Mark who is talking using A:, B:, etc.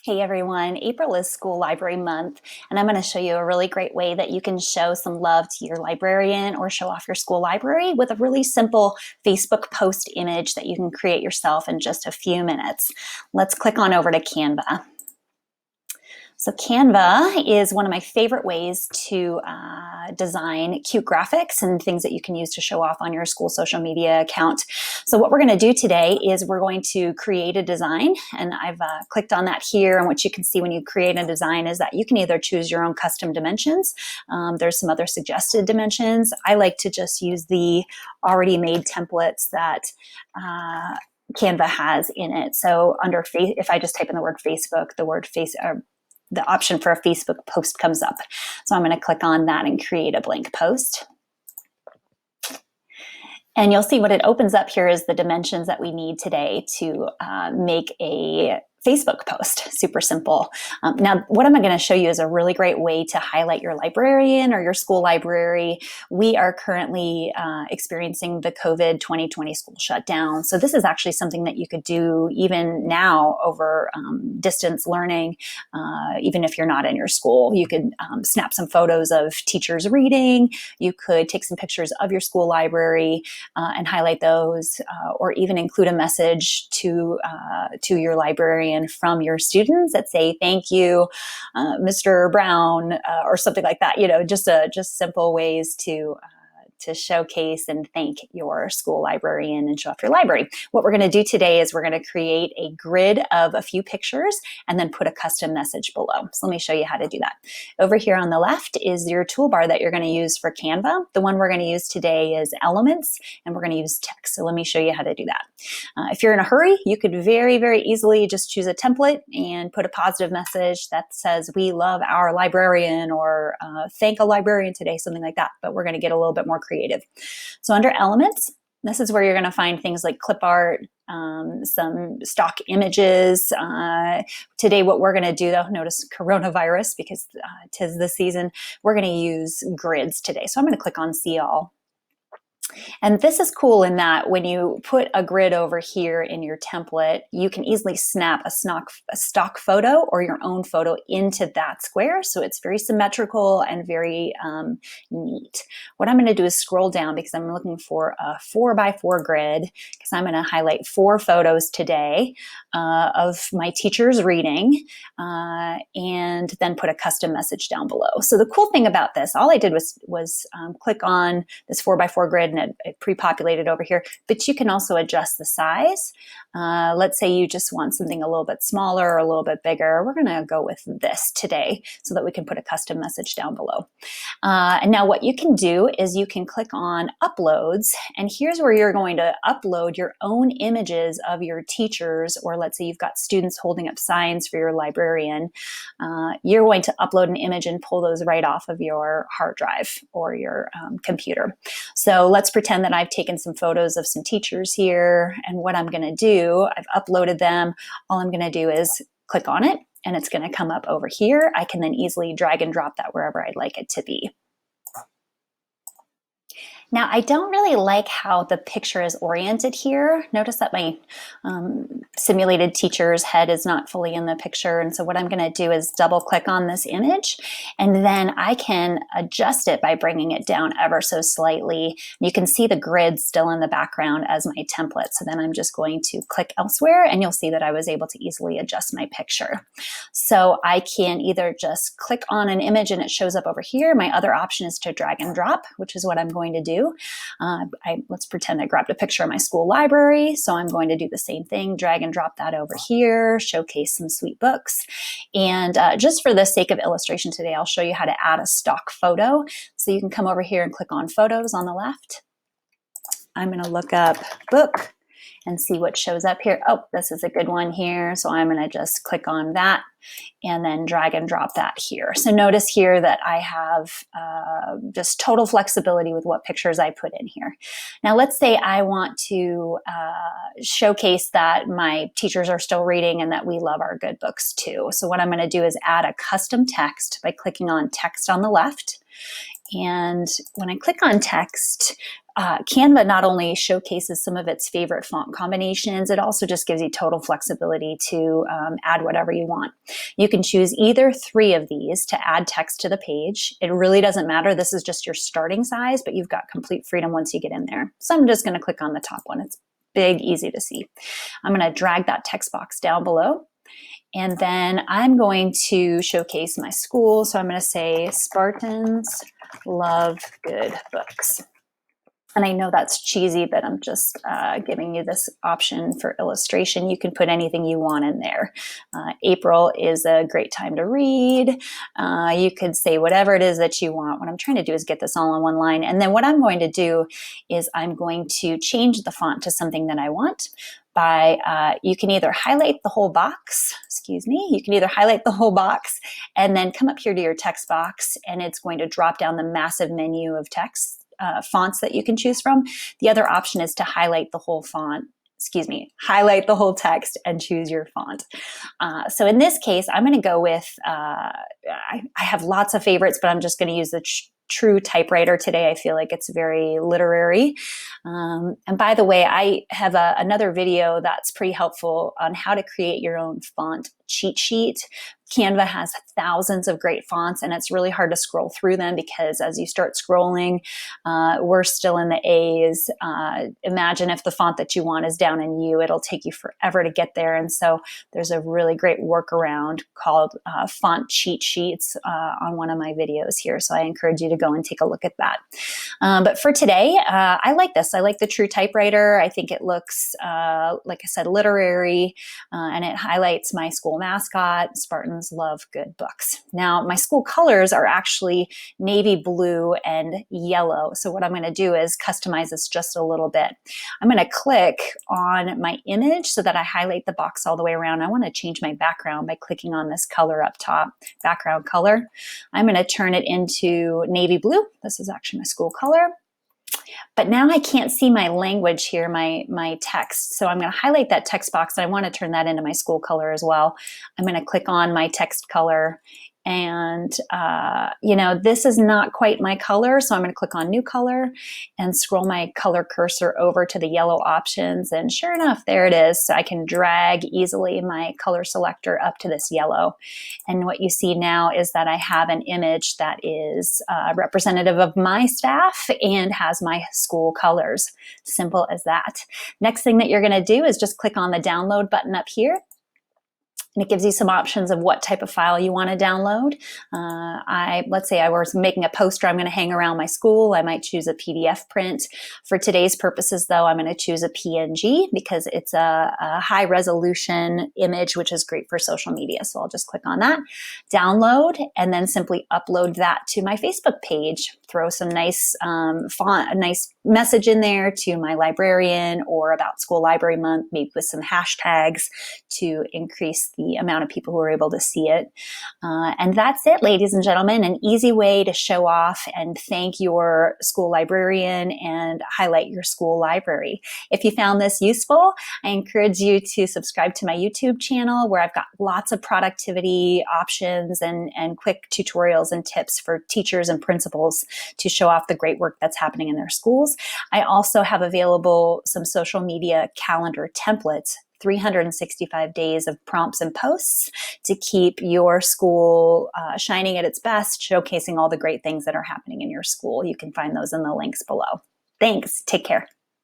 A: Hey everyone, April is School Library Month, and I'm going to show you a really great way that you can show some love to your librarian or show off your school library with a really simple Facebook post image that you can create yourself in just a few minutes. Let's click on over to Canva. So Canva is one of my favorite ways to design cute graphics and things that you can use to show off on your school social media account. So what we're going to do today is we're going to create a design, and I've clicked on that here. And what you can see when you create a design is that you can either choose your own custom dimensions. There's some other suggested dimensions. I like to just use the already made templates that Canva has in it. So under if I just type in the word Facebook, the option for a Facebook post comes up. So I'm going to click on that and create a blank post. And you'll see what it opens up here is the dimensions that we need today to make a Facebook post. Super simple. Now, what I'm going to show you is a really great way to highlight your librarian or your school library. We are currently experiencing the COVID 2020 school shutdown. So this is actually something that you could do even now over distance learning, even if you're not in your school. You could snap some photos of teachers reading. You could take some pictures of your school library and highlight those, or even include a message to your librarian from your students that say, thank you, Mr. Brown, or something like that. Just simple ways to showcase and thank your school librarian and show off your library. What we're going to do today is we're going to create a grid of a few pictures and then put a custom message below. So let me show you how to do that. Over here on the left is your toolbar that you're going to use for Canva. The one we're going to use today is Elements, and we're going to use text. So let me show you how to do that. If you're in a hurry, you could very, very easily just choose a template and put a positive message that says, we love our librarian, or thank a librarian today, something like that. But we're going to get a little bit more creative. So under Elements, this is where you're going to find things like clip art, some stock images. Today, what we're going to do, though, notice coronavirus, because 'tis the season, we're going to use grids today. So I'm going to click on See All. And this is cool in that when you put a grid over here in your template, you can easily snap a stock photo or your own photo into that square. So it's very symmetrical and very neat. What I'm going to do is scroll down because I'm looking for a 4x4 grid, because I'm going to highlight 4 photos today of my teachers reading, and then put a custom message down below. So the cool thing about this, all I did was click on this 4x4 grid, and it pre-populated over here, but you can also adjust the size. Let's say you just want something a little bit smaller or a little bit bigger. We're going to go with this today so that we can put a custom message down below. And now what you can do is you can click on Uploads, and here's where you're going to upload your own images of your teachers, or let's say you've got students holding up signs for your librarian. You're going to upload an image and pull those right off of your hard drive or your computer. So let's pretend that I've taken some photos of some teachers here, and what I'm going to do, I've uploaded them. All I'm going to do is click on it, and it's going to come up over here. I can then easily drag and drop that wherever I'd like it to be. Now, I don't really like how the picture is oriented here. Notice that my simulated teacher's head is not fully in the picture. And so what I'm going to do is double click on this image, and then I can adjust it by bringing it down ever so slightly. You can see the grid still in the background as my template. So then I'm just going to click elsewhere, and you'll see that I was able to easily adjust my picture. So I can either just click on an image and it shows up over here. My other option is to drag and drop, which is what I'm going to do. Let's pretend I grabbed a picture of my school library. So I'm going to do the same thing, drag and drop that over here, showcase some sweet books. And just for the sake of illustration today, I'll show you how to add a stock photo. So you can come over here and click on Photos on the left. I'm going to look up book and see what shows up here. Oh, this is a good one here. So I'm going to just click on that and then drag and drop that here. So notice here that I have just total flexibility with what pictures I put in here. Now let's say I want to showcase that my teachers are still reading and that we love our good books too. So what I'm going to do is add a custom text by clicking on Text on the left. And when I click on text, Canva not only showcases some of its favorite font combinations, it also just gives you total flexibility to add whatever you want. You can choose either 3 of these to add text to the page. It really doesn't matter. This is just your starting size, but you've got complete freedom once you get in there. So I'm just going to click on the top one. It's big, easy to see. I'm going to drag that text box down below. And then I'm going to showcase my school. So I'm going to say Spartans love good books. And I know that's cheesy, but I'm just giving you this option for illustration. You can put anything you want in there. April is a great time to read. You could say whatever it is that you want. What I'm trying to do is get this all in one line. And then what I'm going to do is I'm going to change the font to something that I want. You can either highlight the whole box, you can either highlight the whole box and then come up here to your text box, and it's going to drop down the massive menu of text fonts that you can choose from. The other option is to highlight the whole highlight the whole text and choose your font. So in this case, I'm going to go with, I have lots of favorites, but I'm just going to use the True Typewriter today. I feel like it's very literary. And by the way, I have another video that's pretty helpful on how to create your own font cheat sheet. Canva has thousands of great fonts, and it's really hard to scroll through them because as you start scrolling, we're still in the A's. Imagine if the font that you want is down in U, it'll take you forever to get there. And so there's a really great workaround called font cheat sheets on one of my videos here. So I encourage you to go and take a look at that. But for today, I like this. I like the True Typewriter. I think it looks, like I said, literary, and it highlights my school mascot, Spartans love good books. Now, my school colors are actually navy blue and yellow. So what I'm going to do is customize this just a little bit. I'm going to click on my image so that I highlight the box all the way around. I want to change my background by clicking on this color up top, background color. I'm going to turn it into navy blue. This is actually my school color. But now I can't see my language here, my text. So I'm going to highlight that text box, and I want to turn that into my school color as well. I'm going to click on my text color. And, this is not quite my color. So I'm going to click on new color and scroll my color cursor over to the yellow options. And sure enough, there it is. So I can drag easily my color selector up to this yellow. And what you see now is that I have an image that is representative of my staff and has my school colors. Simple as that. Next thing that you're going to do is just click on the download button up here. And it gives you some options of what type of file you want to download. Let's say I was making a poster I'm going to hang around my school. I might choose a PDF print. For today's purposes, though, I'm going to choose a PNG because it's a high resolution image, which is great for social media. So I'll just click on that, download, and then simply upload that to my Facebook page. Throw some nice font, a nice message in there to my librarian or about School Library Month, maybe with some hashtags to increase the amount of people who are able to see it. And that's it, ladies and gentlemen, an easy way to show off and thank your school librarian and highlight your school library. If you found this useful, I encourage you to subscribe to my YouTube channel where I've got lots of productivity options and quick tutorials and tips for teachers and principals to show off the great work that's happening in their schools. I also have available some social media calendar templates, 365 days of prompts and posts to keep your school shining at its best, showcasing all the great things that are happening in your school. You can find those in the links below. Thanks. Take care.